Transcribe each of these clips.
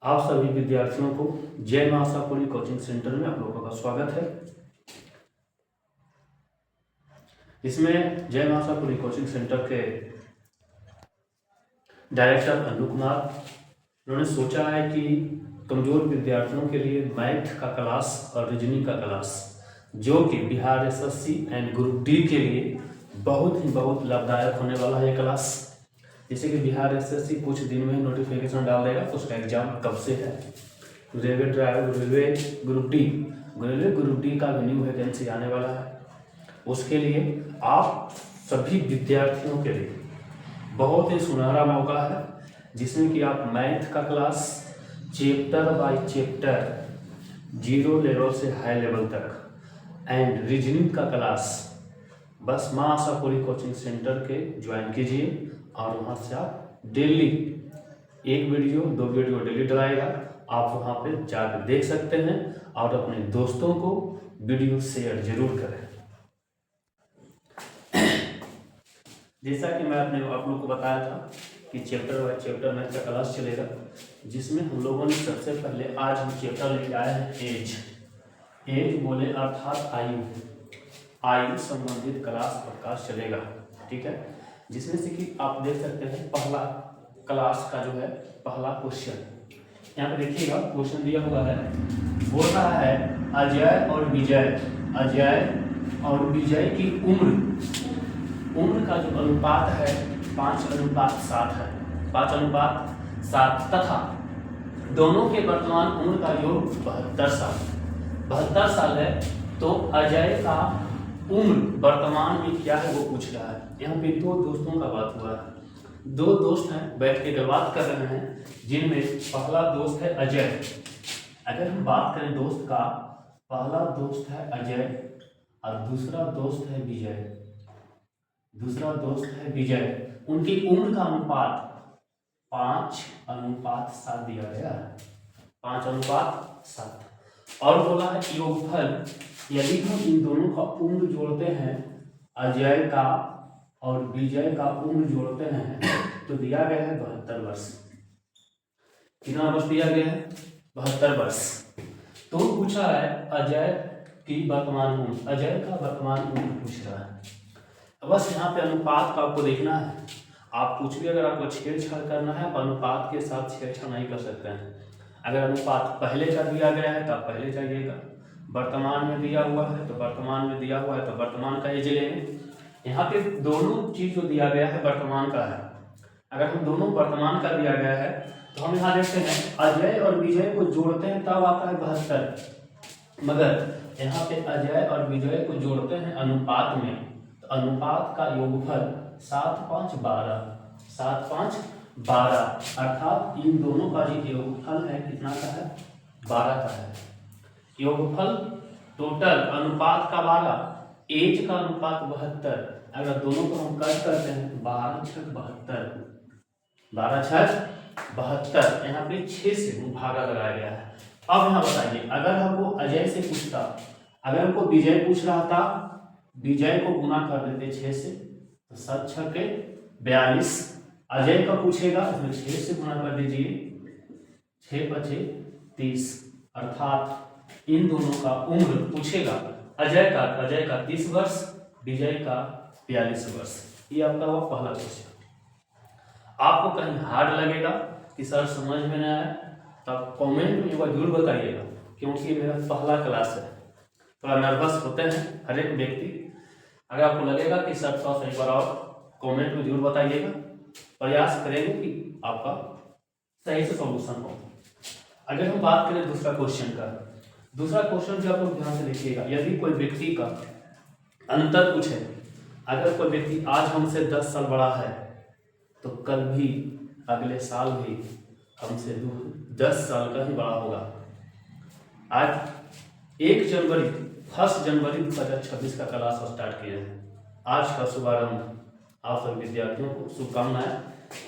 आप सभी विद्यार्थियों को जय मां आशापुरी कोचिंग सेंटर में आप लोगों का स्वागत है। इसमें जय मां आशापुरी कोचिंग सेंटर के डायरेक्टर अनु कुमार उन्होंने सोचा है कि कमजोर विद्यार्थियों के लिए मैथ का क्लास और रीजनिंग का क्लास जो कि Bihar SSC and group D के लिए बहुत लाभदायक होने वाला है ये क्लास। जैसे कि बिहार एसएससी कुछ दिन में नोटिफिकेशन डाल देगा उसका एग्जाम कब से है। रेलवे ग्रुप डी का भी न्यू वैकेंसी आने वाला है। उसके लिए आप सभी विद्यार्थियों के लिए बहुत ही सुनहरा मौका है, जिसमें कि आप मैथ का class chapter by chapter 0 level से हाई लेवल तक एंड रीजनिंग का क्लास बस मां आशापुरी कोचिंग सेंटर के ज्वाइन कीजिए और वहाँ से आप डेली 1 वीडियो 2 वीडियो डेली डलाएगा। आप वहाँ पे जाकर देख सकते हैं और अपने दोस्तों को वीडियो शेयर जरूर करें। जैसा कि मैं आप लोग को बताया था कि चैप्टर बाय चैप्टर मैथ का क्लास चलेगा, जिसमें हम लोगों ने सबसे पहले आज हम चैप्टर लेके आए हैं एज बोले अर्थात आयु संबंधित क्लास चलेगा। ठीक है, जिसमें से कि आप देख सकते हैं पहला क्लास का जो है पहला क्वेश्चन यहाँ पे देखिएगा। क्वेश्चन दिया हुआ है, बोल रहा है अजय और विजय की उम्र का जो अनुपात है 5:7 है। 5:7 तथा दोनों के वर्तमान उम्र का योग 72 साल है। तो अजय का उम्र वर्तमान में क्या है वो पूछ रहा है। यहाँ पे 2 दोस्तों का बात हुआ है। 2 दोस्त हैं, बैठ के बात कर रहे हैं, जिनमें पहला दोस्त है अजय। अगर हम बात करें दोस्त का, पहला दोस्त है अजय और दूसरा दोस्त है विजय। उनकी उम्र का अनुपात 5:7 दिया गया है। 5:7 और बोला है योगफल, यदि हम इन दोनों का उम्र जोड़ते हैं, अजय का और विजय का उम्र जोड़ते हैं, तो दिया गया है 72 वर्ष। कितना वर्ष दिया गया है? 72 वर्ष। तो पूछा है अजय की वर्तमान उम्र, अजय का वर्तमान उम्र पूछ रहा है। बस यहाँ पे अनुपात का आपको देखना है। आप कुछ भी अगर आपको छेड़छाड़ करना है तो अनुपात के साथ छेड़छाड़ नहीं कर सकते हैं। अगर अनुपात पहले का दिया गया है तो आप पहले जाइएगा, वर्तमान में दिया हुआ है तो वर्तमान में दिया हुआ है तो वर्तमान का एज लेंगे। यहाँ पे दोनों चीज जो दिया गया है वर्तमान का है। अगर हम दोनों वर्तमान का दिया गया है तो हम यहाँ देखते हैं अजय और विजय को जोड़ते हैं तब आता है 72, मगर यहाँ पे अजय और विजय को जोड़ते हैं अनुपात में, तो अनुपात का योगफल 7:5:12 अर्थात इन दोनों का जो योगफल है कितना का है? 12 का है। योगफल टोटल अनुपात का 12, एज का अनुपात 72। अगर दोनों को हम कट करते हैं तो 12×6 = 72। यहाँ पे 6 से भागा लगाया गया है। अब यहाँ बताइए, अगर हमको अजय से पूछता, अगर हमको विजय पूछ रहा था, विजय को गुना कर देते 6 से, तो 7×6 = 42। अजय का पूछेगा इसमें 6 से गुना कर दीजिए, 6×5 = 30 अर्थात इन दोनों का उम्र पूछेगा। अजय का 30 वर्ष, विजय का 42 वर्ष। ये आपका वो पहला क्वेश्चन। आपको कहीं हार्ड लगेगा कि सर समझ में नहीं आया तो आप कमेंट में जरूर बताइएगा, क्योंकि मेरा पहला क्लास है, थोड़ा नर्वस होते हैं हर एक व्यक्ति। अगर आपको लगेगा कि सर थोड़ा सा एक बार और कमेंट में जरूर बताइएगा, प्रयास करेंगे कि आपका सही से सॉल्यूशन हो। अगर हम बात करें दूसरा क्वेश्चन का, दूसरा क्वेश्चन जो आप लोग ध्यान से देखिएगा, यदि कोई व्यक्ति का अंतर पूछे, अगर कोई व्यक्ति आज हमसे 10 साल बड़ा है तो कल भी अगले साल भी हमसे 10 साल का ही बड़ा होगा। आज 1 जनवरी 2026 का क्लास स्टार्ट किया है। आज का शुभारंभ आप सभी विद्यार्थियों को शुभकामनाएं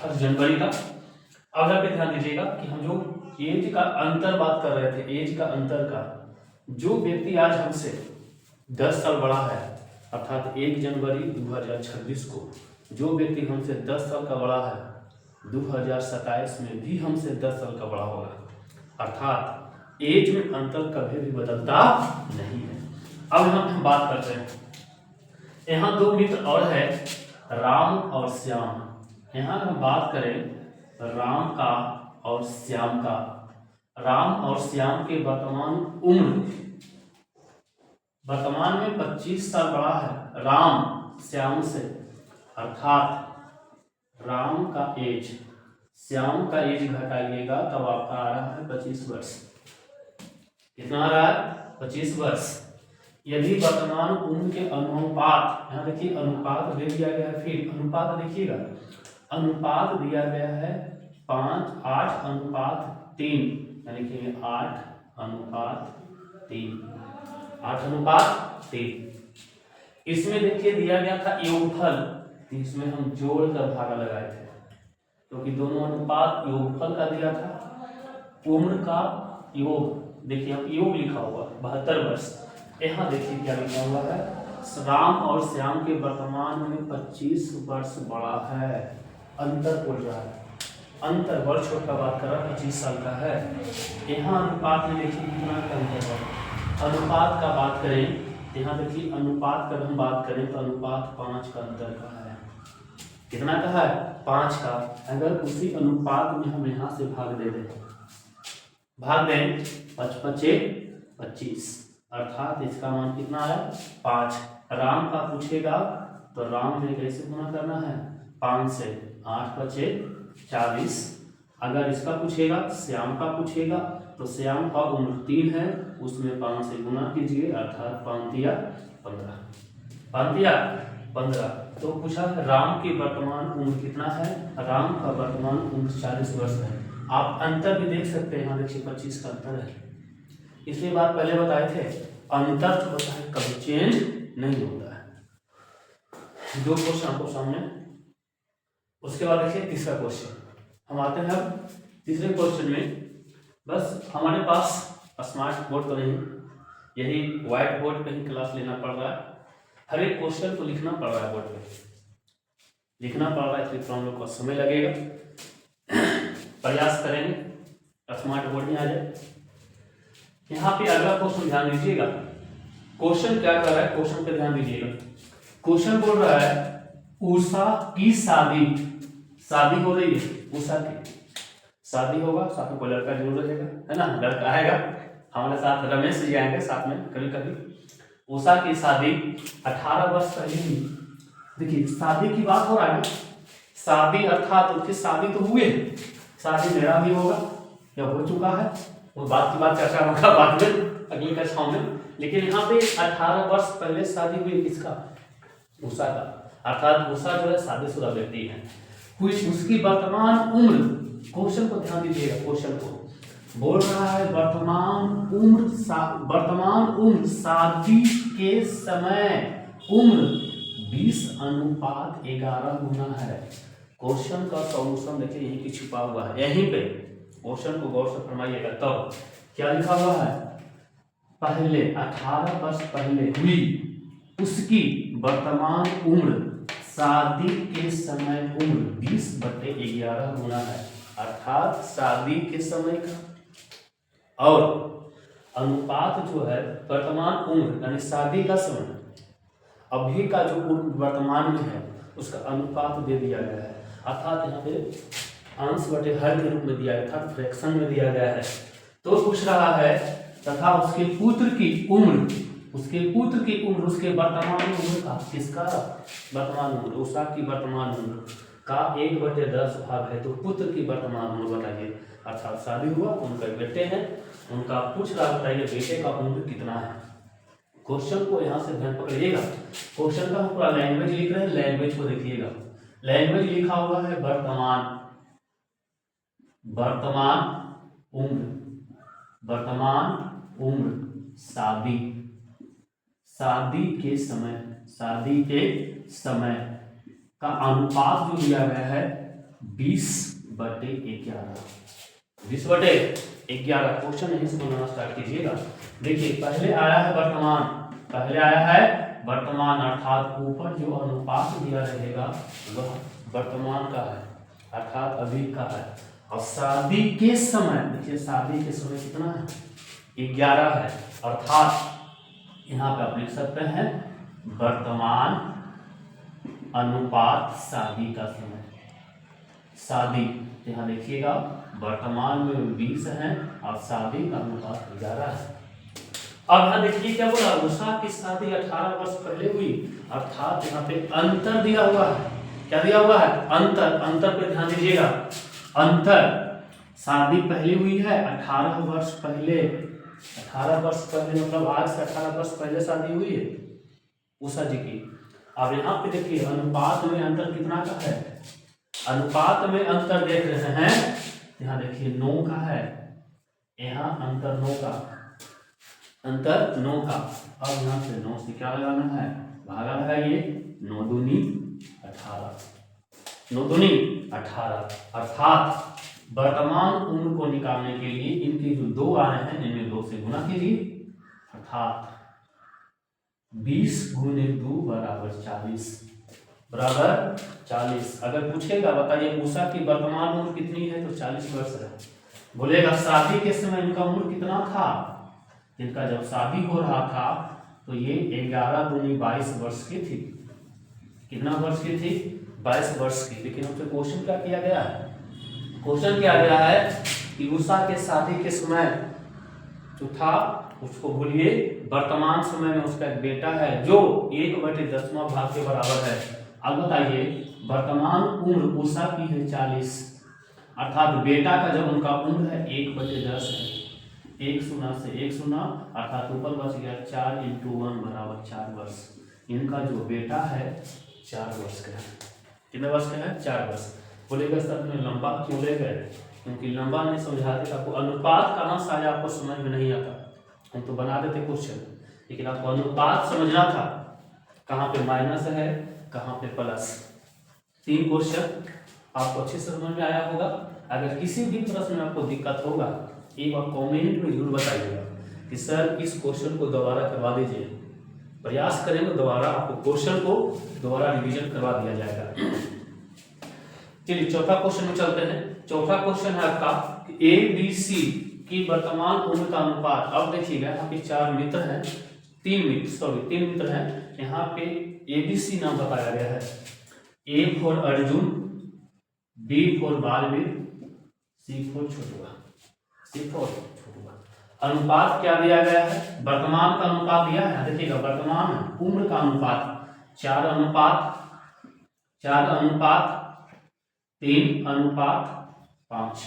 1 जनवरी का। अब यहाँ पे ध्यान दीजिएगा कि हम जो एज का अंतर बात कर रहे थे, एज का अंतर का, जो व्यक्ति आज हमसे 10 साल बड़ा है अर्थात 1 जनवरी 2026 को जो व्यक्ति हमसे 10 साल का बड़ा है, 2027 में भी हमसे 10 साल का बड़ा होगा। अर्थात एज में अंतर कभी भी बदलता नहीं है। अब हम बात करते हैं, यहाँ दो मित्र और है, राम और श्याम। यहाँ हम बात करें राम का और श्याम का। राम और श्याम के वर्तमान उम्र, वर्तमान में 25 साल बड़ा है राम श्याम से, अर्थात राम का एज श्याम का एज घटाइएगा तब आपका आ रहा है 25 वर्ष। कितना आ रहा है? 25 वर्ष। यदि वर्तमान उम्र के अनुपात, यहाँ देखिए अनुपात दे दिया गया है, फिर अनुपात देखिएगा, अनुपात दिया गया है 5:8:3, यानी कि 8:3, 8:3। इसमें देखिए दिया गया था योगफल, तो इसमें हम जोड़ कर भागा लगाए थे, क्योंकि दोनों अनुपात योगफल का दिया था। उम्र का योग देखिए हम योग लिखा हुआ 72 वर्ष। यहाँ देखिए क्या लिखा हुआ है, राम और श्याम के वर्तमान में 25 वर्ष बड़ा है। अंतर बोल रहा है, अंतर वर्ष का बात कर रहा है, 25 साल का है। यहाँ अनुपात में देखिए कितना का अंतर है। अनुपात का बात करें, यहाँ देखिए अनुपात का हम बात करें तो अनुपात 5 का अंतर का है। कितना का है? 5 का। अगर उसी अनुपात में हम यहाँ से भाग दे दें, भाग दें 5×5=25, अर्थात इसका मान कितना है? 5। राम का पूछेगा तो राम में कैसे गुना करना है? 5 से। 8×5=40। अगर इसका पूछेगा, श्याम का पूछेगा, तो श्याम का उम्र 3 है, उसमें 5 से गुना कीजिए, अर्थात 5×3=15। 5×3=15। तो पूछा राम की वर्तमान उम्र कितना है? राम का वर्तमान उम्र 40 वर्ष है। आप अंतर भी देख सकते हैं, यहाँ देखिए 25 का अंतर है। इसलिए बात पहले बताए थे, अंतर जो होता है कभी चेंज नहीं होता है। दो क्वेश्चन आपको सामने, उसके बाद देखिए तीसरा क्वेश्चन। हम आते हैं अब तीसरे क्वेश्चन में। बस हमारे पास स्मार्ट बोर्ड तो नहीं, यही व्हाइट बोर्ड पे ही क्लास लेना पड़ रहा है। हर एक क्वेश्चन को लिखना पड़ रहा है, बोर्ड पे लिखना पड़ रहा है, इसलिए हम लोग को समय लगेगा। प्रयास करेंगे स्मार्ट बोर्ड में आ जाए। यहाँ पे अगला क्वेश्चन ध्यान दीजिएगा, क्वेश्चन क्या कर रहा है, क्वेश्चन पे ध्यान दीजिएगा। क्वेश्चन बोल रहा है उषा की शादी हो रही है, उषा की शादी होगा, साथ में कोई लड़का जरूर रहेगा, है ना, लड़का आएगा हमारे साथ, रमेश जी आएंगे साथ में कभी कभी। उषा की शादी 18 वर्ष पहले हुई। देखिए शादी की बात हो रहा है, शादी अर्थात उसकी शादी तो हुए, शादी मेरा भी होगा या हो चुका है, वो बात की बात चर्चा होगा बाद में अगली कक्षाओं में। लेकिन यहाँ पे 18 वर्ष पहले शादी हुई किसका? उषा का, अर्थात उषा जो है शादीशुदा व्यक्ति है। हुई उसकी वर्तमान उम्र, क्वेश्चन को ध्यान दीजिएगा, क्वेश्चन को बोल रहा है वर्तमान उम्र शादी के समय उम्र 20:11 गुना है। क्वेश्चन का सॉल्यूशन देखिए यहीं पे छुपा हुआ है, यहीं पे क्वेश्चन को गौर से फरमाइएगा। तब क्या लिखा हुआ है? पहले 18 वर्ष पहले हुई उसकी वर्तमान उम्र शादी के समय उम्र 20/11 गुना है, अर्थात शादी के समय का। और अनुपात जो है वर्तमान उम्र यानी शादी का समय, अभी का जो उम्र वर्तमान में है उसका अनुपात दे दिया गया है, अर्थात यहाँ पे अंश बटे हर के रूप में दिया गया था, फ्रैक्शन में दिया गया है। तो पूछ रहा है तथा उसके पुत्र की उम्र, उसके पुत्र की उम्र उसके वर्तमान उम्र का, किसका वर्तमान उम्र? उषा की वर्तमान उम्र का 1/10 भाग है, तो पुत्र की वर्तमान उम्र बताइए, अर्थात शादी हुआ, उनका बेटे हैं, उनका पूछ रहा बताइए बेटे का उम्र कितना है। क्वेश्चन को यहाँ से ध्यान पकड़िएगा, क्वेश्चन का हम पूरा लैंग्वेज लिख रहे हैं, लैंग्वेज को देखिएगा। लैंग्वेज लिखा हुआ है वर्तमान उम्र शादी के समय का अनुपात जो दिया गया है 20/11। 20/11 क्वेश्चन यहीं से बनाना स्टार्ट कीजिएगा। देखिए पहले आया है वर्तमान, अर्थात ऊपर जो अनुपात दिया रहेगा वह वर्तमान का है, अर्थात अभी का है। और शादी के समय देखिए शादी के समय कितना है 11 है, अर्थात यहाँ पे आप लिख सकते हैं वर्तमान अनुपात शादी का समय। शादी यहाँ देखिएगा वर्तमान में 20 है और शादी का अनुपात 11 है। अब यहाँ देखिए क्या बोला, उषा की शादी 18 वर्ष पहले हुई, अर्थात यहाँ पे अंतर दिया हुआ है। क्या दिया हुआ है? अंतर। अंतर पे ध्यान दीजिएगा, अंतर। शादी पहले हुई है 18 वर्ष पहले, 18 वर्ष पहले मतलब आज से 18 वर्ष पहले शादी हुई है उषा जी की। अब यहाँ पे देखिए अनुपात में अंतर कितना का है, अनुपात में अंतर देख रहे हैं, यहाँ देखिए 9 का है, यहाँ अंतर 9 का, अंतर 9 का। अब यहाँ से 9 से क्या लगाना है, भागा है ये 9 दूनी 18, 9 दूनी 18, अर्थात वर्तमान उम्र को निकालने के लिए इनके जो 2 आ रहे हैं इनमें 2 से गुना कीजिए, अर्थात 20 गुने 2 बराबर 40, बराबर 40। अगर पूछेगा बताइए उषा की वर्तमान उम्र कितनी है तो 40 वर्ष है। बोलेगा शादी के समय इनका उम्र कितना था, इनका जब शादी हो रहा था तो ये 11 दूनी 22 वर्ष की थी। कितना वर्ष की थी? 22 वर्ष की। लेकिन हमसे क्वेश्चन क्या किया गया है, क्वेश्चन किया गया है कि उषा के शादी के समय जो था उसको भूलिए, वर्तमान समय में उसका एक बेटा है जो 1/10वां भाग के बराबर है। अब बताइए वर्तमान उम्र उषा की है 40, अर्थात बेटा का जब उनका उम्र है 1/10 है, 1 शून्य से 1 शून्य, अर्थात ऊपर बच गया 4 × 1 बराबर 4 वर्ष। इनका जो बेटा है 4 वर्ष का है। कितने वर्ष का है? 4 वर्ष। बोलेगा सर में लंबा क्यों ले गए, क्योंकि लंबा नहीं समझाते आपको अनुपात कहाँ से आया आपको समझ में नहीं आता, हम तो बना देते क्वेश्चन, लेकिन आपको अनुपात समझना था, कहाँ पे माइनस है कहाँ पे प्लस। 3 क्वेश्चन आपको अच्छे से समझ में आया होगा। अगर किसी भी प्रश्न में आपको दिक्कत होगा एक बार कमेंट में जरूर बताइएगा कि सर इस क्वेश्चन को दोबारा करवा दीजिए, प्रयास करेंगे दोबारा आपको क्वेश्चन को दोबारा रिवीजन करवा दिया जाएगा। चलिए चौथा क्वेश्चन में चलते हैं। चौथा क्वेश्चन है आपका ABC की वर्तमान उम्र का अनुपात। अब देखिएगा यहाँ पे 4 मित्र हैं, 3 मित्र हैं। यहाँ पे ABC नाम बताया गया है, A for Arjun, B for Baalveer, C for छोटुआ, C फॉर छोटुआ। अनुपात क्या दिया गया है, वर्तमान का अनुपात दिया है। देखिएगा वर्तमान उम्र का अनुपात 4 अनुपात 3 अनुपात 5,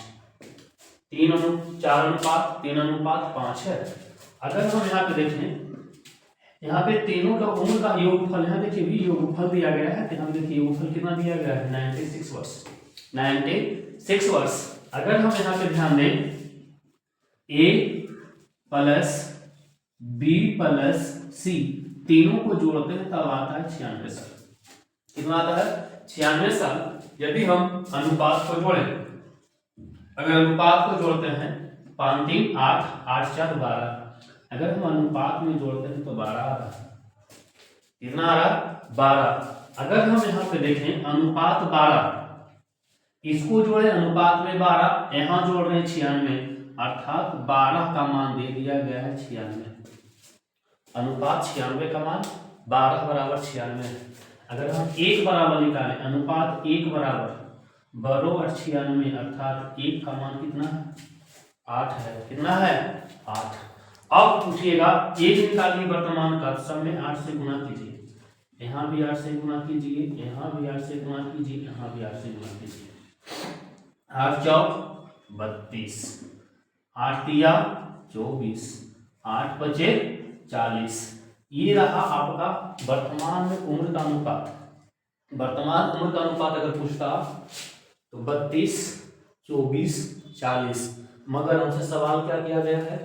4 अनुपात 3 अनुपात 5 है। अगर हम यहाँ पे देखें, यहाँ पे तीनों का उम्र का योगफल, यहाँ देखिए भी योगफल दिया गया है, यहाँ देखिए योगफल कितना दिया गया है 96 वर्ष, 96 वर्ष। अगर हम यहाँ पे ध्यान दें A plus B plus C तीनों को जोड़ते हैं तब आता है 96 साल। कितना आता है? 96 साल। यदि हम अनुपात को जोड़ें, अगर अनुपात को जोड़ते हैं 5 3 8 8 4 12, अगर हम अनुपात में जोड़ते हैं तो 12 आ रहा है। कितना आ रहा? 12। अगर हम यहाँ पे देखें अनुपात 12, इसको जोड़े अनुपात में 12, यहाँ जोड़ रहे हैं 96, अर्थात 12 का मान दे दिया गया है 96। अनुपात 96 का मान 12 बराबर 96 है। अगर हम 1 बराबर निकालें, अनुपात 1 बराबर 12 और 96, अर्थात 1 का मान कितना है? 8 है। कितना है? 8। अब पूछिएगा 1 निकालिए वर्तमान का, सब में 8 से गुना कीजिए, यहाँ भी 8 से गुना कीजिए, यहाँ भी 8 से गुना कीजिए, यहाँ भी 8 से गुना कीजिए। 8 चौक 32, 8 तिया 24, 8 बचे 40। ये रहा आपका वर्तमान में उम्र का अनुपात। वर्तमान उम्र का अनुपात अगर पूछता तो 32, 24, 40। मगर हमसे सवाल क्या किया गया है?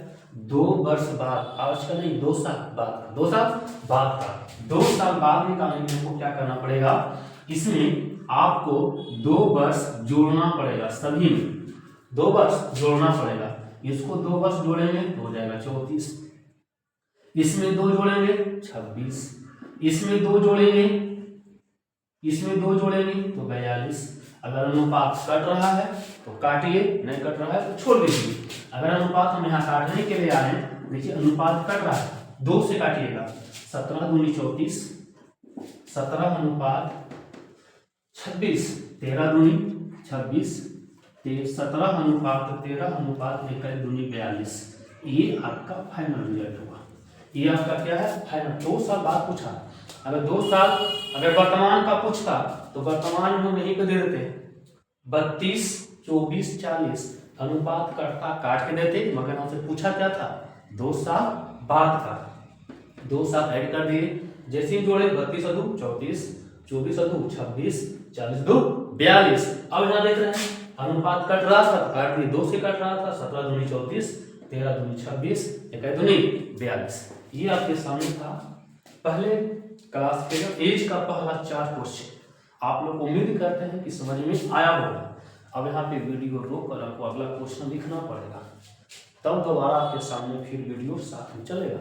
2 वर्ष बाद, आज का नहीं 2 साल बाद, 2 साल बाद का, 2 साल बाद निकालने के लिए हमको क्या करना पड़ेगा? इसमें आपको 2 वर्ष जोड़ना पड़ेगा, सभी में 2 वर्ष जोड़ना पड़ेगा। इसको 2 वर्ष जोड़ेंगे तो हो जाएगा 34, इसमें 2 जोड़ेंगे 26, इसमें 2 जोड़ेंगे, इसमें 2 जोड़ेंगे तो 42। अगर अनुपात कट रहा है तो काटिए, नहीं कट रहा है तो छोड़ दीजिए। अगर अनुपात हम यहाँ काटने के लिए आए, देखिए अनुपात कट रहा है, 2 से काटिएगा, 17 दूनी 34, 17 अनुपात 26, 13 दूनी 26, 17 अनुपात 13 अनुपात 1 दूनी 42। ये आपका फाइनल रिजल्ट होगा। ये आपका क्या है, फाइनल। 2 साल बाद पूछा, अगर 2 साल अगर वर्तमान का पूछता तो वर्तमान में हम यहीं पे दे देते 32, 24, 40 अनुपात कटता, काट के देते, मगर हमसे पूछा क्या था, 2 साल बाद का। 2 साल ऐड कर दिए, जैसे ही जोड़े 32 और 2 34, 24 और 2 26, 40 2 42। अब यहाँ देख रहे हैं अनुपात कट रहा था, काट दिए, 2 से कट रहा था, 17 दूनी 34, 13 दूनी 26, 1 दूनी 42। ये आपके सामने था पहले क्लास के एज का पहला 4 क्वेश्चन। आप लोग उम्मीद करते हैं कि समझ में आया होगा। अब यहाँ पे वीडियो रोक कर आपको अगला क्वेश्चन लिखना पड़ेगा, तब दोबारा आपके सामने फिर वीडियो साथ में चलेगा।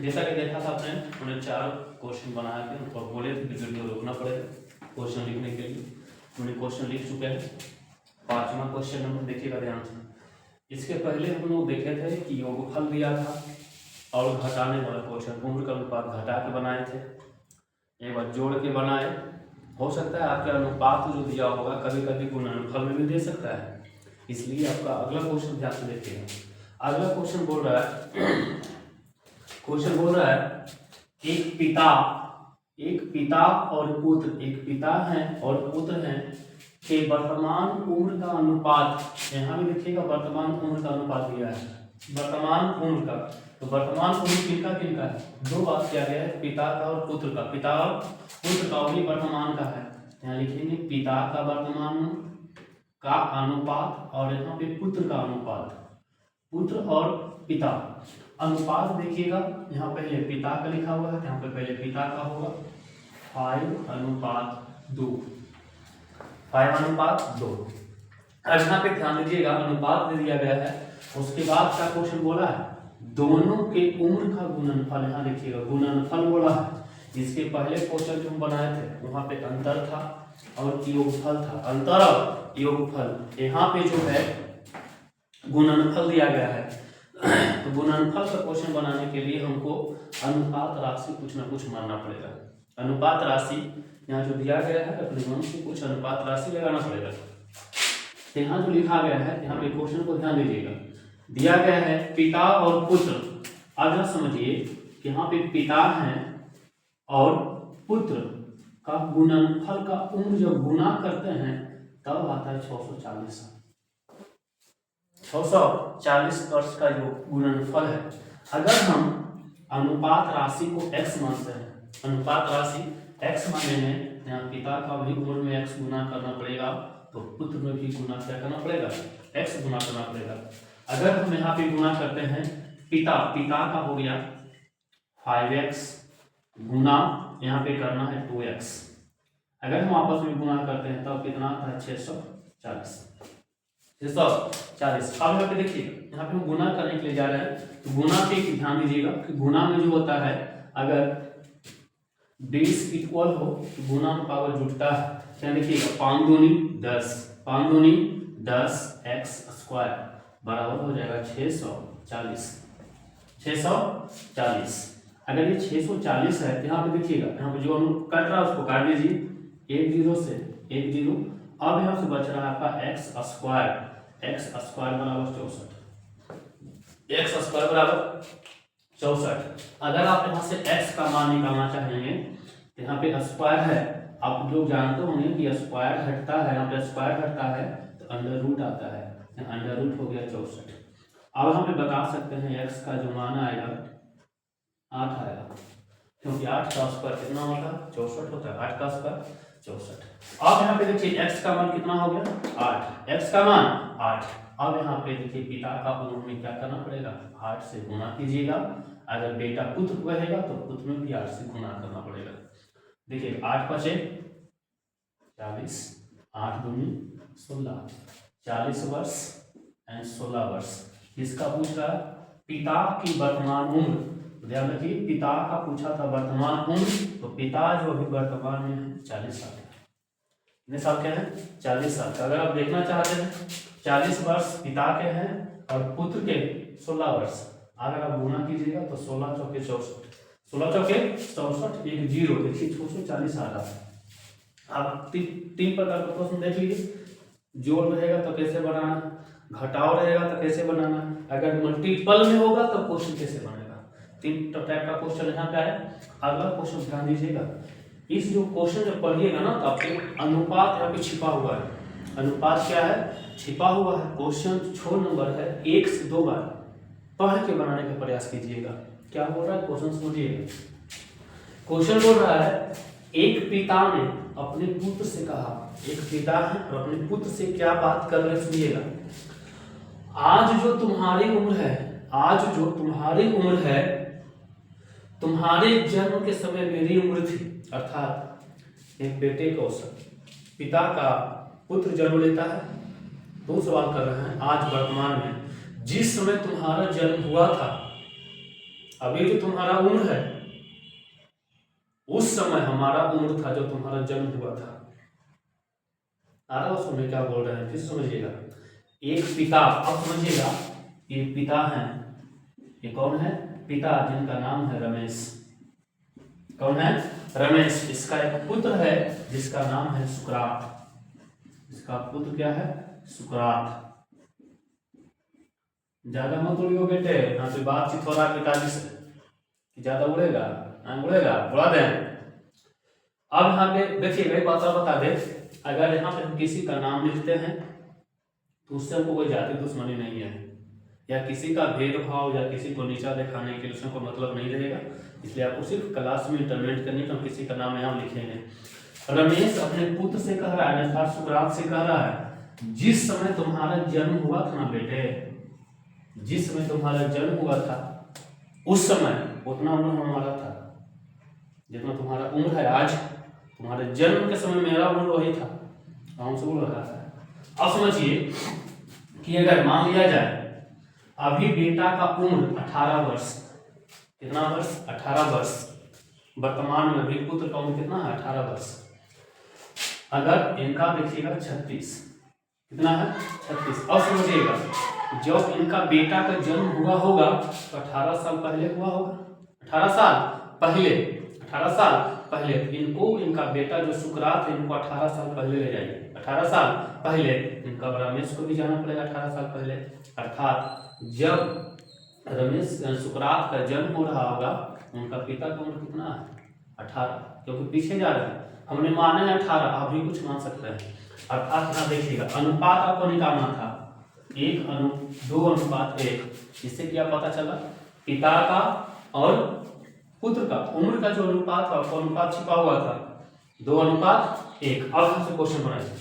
जैसा कि देखा था आपने, उन्हें 4 क्वेश्चन बनाया थे और बोले थे कि वीडियो रोकना पड़ेगा क्वेश्चन लिखने के लिए। उन्हें क्वेश्चन लिख चुके हैं। 5वां क्वेश्चन नंबर देखिएगा ध्यान से। इसके पहले हम लोग देखे थे कि योगफल दिया था और घटाने वाला क्वेश्चन, उम्र का अनुपात घटा के बनाए थे, एक बार जोड़ के बनाए। हो सकता है आपके अनुपात जो दिया होगा कभी कभी गुणनफल में भी दे सकता है, इसलिए आपका अगला क्वेश्चन ध्यान से देखिएगा। अगला क्वेश्चन बोल रहा है एक पिता और पुत्र, एक पिता है और पुत्र हैं के वर्तमान उम्र का अनुपात, यहाँ भी देखिएगा वर्तमान उम्र का अनुपात दिया है, वर्तमान उम्र का। तो वर्तमान उम्र किनका किनका है, 2 बात किया गया है, पिता का और पुत्र का। पिता और पुत्र का वही वर्तमान का है, यहाँ लिखेंगे पिता का वर्तमान का अनुपात और यहाँ पे पुत्र का अनुपात। पुत्र और पिता अनुपात देखिएगा, यहाँ पहले पिता का लिखा हुआ है, यहाँ पे पहले पिता का होगा 5:2, 5:2। अब यहाँ पे ध्यान दीजिएगा अनुपात दे दिया गया है, उसके बाद क्या क्वेश्चन बोला है, दोनों के उम्र का गुणनफल। यहाँ देखिएगा गुणनफल बोला है। इसके पहले क्वेश्चन जो हम बनाए थे वहां पे अंतर था और योगफल था, अंतर और योगफल। यहाँ पे जो है गुणनफल दिया गया है, तो गुणनफल का क्वेश्चन बनाने के लिए हमको अनुपात राशि कुछ ना कुछ मानना पड़ेगा। अनुपात राशि यहाँ जो दिया गया है अपने मन से कुछ अनुपात राशि लगाना पड़ेगा। तो यहाँ जो लिखा गया है, यहाँ पे क्वेश्चन को ध्यान दीजिएगा, दिया गया है पिता और पुत्र। अब जरा समझिए कि यहाँ पे पिता है और पुत्र का गुणनफल का उम्र जब गुना करते हैं तब आता है 640। 640 वर्ष का जो गुणनफल है। अगर हम अनुपात राशि को x मानते हैं, अनुपात राशि x मानने में यहाँ पिता का भी उम्र में x गुना करना पड़ेगा, तो पुत्र में भी गुना क्या करना पड़ेगा, x गुना करना पड़ेगा। अगर हम यहाँ पे गुना करते हैं पिता का हो गया 5x गुना यहाँ पे करना है 2x। अगर हम आपस में गुना करते हैं तब कितना आता है 640। अब यहाँ पे देखिए, यहाँ पे हम गुना करने के लिए जा रहे हैं, तो गुना पे ध्यान दीजिएगा कि गुना में जो होता है अगर 20 इक्वल हो तो गुना में पावर जुटता है। क्या देखिएगा 5 दूनी 10, 5 दूनी 10 x स्क्वायर बराबर हो जाएगा 640। 640 अगर ये 640 है तो यहाँ पे देखिएगा, यहाँ पे जो हम कट रहा है उसको काट दीजिए, 1 0 से 1 0। अब यहाँ से बच रहा है आपका x स्क्वायर बराबर 64, x स्क्वायर बराबर 64। अगर आप यहाँ से x का मान निकालना चाहेंगे तो यहाँ पे स्क्वायर है, आप लोग जानते होंगे कि स्क्वायर हटता है, यहाँ पे स्क्वायर हटता है तो अंडर रूट आता है, अंडर रूट हो गया 64। अब यहाँ पे बता सकते हैं x का जो मान आएगा 8 आएगा, क्योंकि 8 का स्क्वायर कितना होता है 64 होता है, 8 का स्क्वायर 64। अब यहाँ पे देखिए x का मान कितना हो गया 8, x का मान 8। अब यहाँ पे देखिए पिता का उम्र में क्या करना पड़ेगा 8 से गुना कीजिएगा, अगर बेटा पुत्र कहेगा तो पुत्र में भी 8 से गुना करना पड़ेगा। देखिए 8 पचे 40, 8 दूनी 16, 40 वर्ष एंड 16 वर्ष। इसका पूछ रहा है पिता की वर्तमान उम्र, ध्यान रखिए, पिता का पूछा था वर्तमान उम्र, तो पिता जो अभी वर्तमान में है 40 साल का। कितने साल के हैं? 40 साल का। अगर आप देखना चाहते हैं 40 वर्ष पिता के हैं और पुत्र के 16 वर्ष, अगर आप गुना कीजिएगा तो 16 चौके 64, 16 चौके 64, एक जीरो, देखिए 640 आ रहा है। आप तीन प्रकार का प्रश्न देख लीजिए, जोड़ रहेगा तो कैसे बनाना, घटाव रहेगा तो कैसे बनाना, अगर मल्टीपल में होगा तो क्वेश्चन कैसे बनेगा। तीन टाइप का क्वेश्चन यहाँ का है। अगला क्वेश्चन ध्यान दीजिएगा, इस जो क्वेश्चन जब पढ़िएगा ना तो आपको अनुपात यहाँ पे छिपा हुआ है। अनुपात क्या है? छिपा हुआ है। क्वेश्चन छोड़ नंबर है, 1 से 2 बार पढ़ के बनाने का प्रयास कीजिएगा। क्या बोल रहा है क्वेश्चन सुनिएगा। क्वेश्चन बोल रहा है, एक पिता ने अपने पुत्र से कहा, एक पिता है और अपने पुत्र से क्या बात कर रहे सुनिएगा। आज जो तुम्हारी उम्र है, आज जो तुम्हारी उम्र है, तुम्हारे जन्म के समय मेरी उम्र थी। अर्थात एक बेटे को पिता का पुत्र जन्म लेता है, दो सवाल कर रहे हैं। आज वर्तमान में जिस समय तुम्हारा जन्म हुआ था, अभी जो तुम्हारा उम्र है, उस समय हमारा उम्र था जो तुम्हारा जन्म हुआ था। आ रहा है उसमें क्या बोल रहे हैं, फिर समझिएगा। एक पिता, अब समझिएगा, ये पिता हैं, ये कौन है? पिता, जिनका नाम है रमेश। कौन है? रमेश। इसका एक पुत्र है जिसका नाम है सुकरात। इसका पुत्र क्या है? सुकरात। ज्यादा मत उड़ियो बेटे, यहाँ पे बातचीत हो रहा है पिताजी से, ज्यादा उड़ेगा, उड़ेगा, उड़ा दें। अब यहाँ पे देखिएगा, एक बात और बता दे, अगर यहाँ पे हम किसी का नाम लिखते हैं तो उससे हमको कोई जाति दुश्मनी नहीं है, या किसी का भेदभाव या किसी को नीचा दिखाने के लिए उसमें कोई मतलब नहीं रहेगा। इसलिए आपको सिर्फ क्लास में इंटरमेंट करनी, तो हम किसी का नाम यहाँ लिखेंगे। रमेश अपने पुत्र से कह रहा है, अर्थात सुकरात से कह रहा है, जिस समय तुम्हारा जन्म हुआ था ना बेटे, जिस समय तुम्हारा जन्म हुआ था उस समय उतना उम्र हमारा था जितना तुम्हारा उम्र है आज। तुम्हारे जन्म के समय मेरा उम्र वही था। हमसे बोल रहा है। अब समझिए कि अगर मान लिया जाए अभी बेटा का उम्र 18 वर्ष, कितना वर्ष? 18 वर्ष। वर्तमान में अभी पुत्र का उम्र कितना है? 18 वर्ष। अगर इनका देखिएगा 36, कितना है? 36। अब समझिएगा, जब इनका बेटा का जन्म हुआ होगा तो 18 साल पहले हुआ होगा। 18 साल पहले, 18 साल पहले इनको, इनका बेटा जो सुकरात है, इनको 18 साल पहले ले जाइए। 18 साल पहले इनका रमेश को भी जाना पड़ेगा 18 साल पहले। अर्थात जब रमेश सुकरात का जन्म हो रहा होगा, उनका पिता का उम्र कितना है? 18, क्योंकि पीछे जा रहे हैं। हमने माने 18, आप भी कुछ मान सकते हैं। अर्थात यहाँ देखिएगा, अनुपात आपको निकालना था, 2:1। इससे क्या पता चला? पिता का और पुत्र का उम्र का जो अनुपात था, वो अनुपात छिपा हुआ था 2:1। अब हमसे क्वेश्चन बनाइए,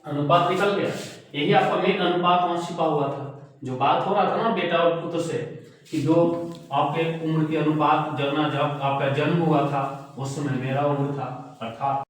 अनुपात निकल गया। यही आपका मेन अनुपात वहां छिपा हुआ था, जो बात हो रहा था ना बेटा और पुत्र से, कि जो आपके उम्र के अनुपात जब आपका जन्म हुआ था उस समय मेरा उम्र था। अर्थात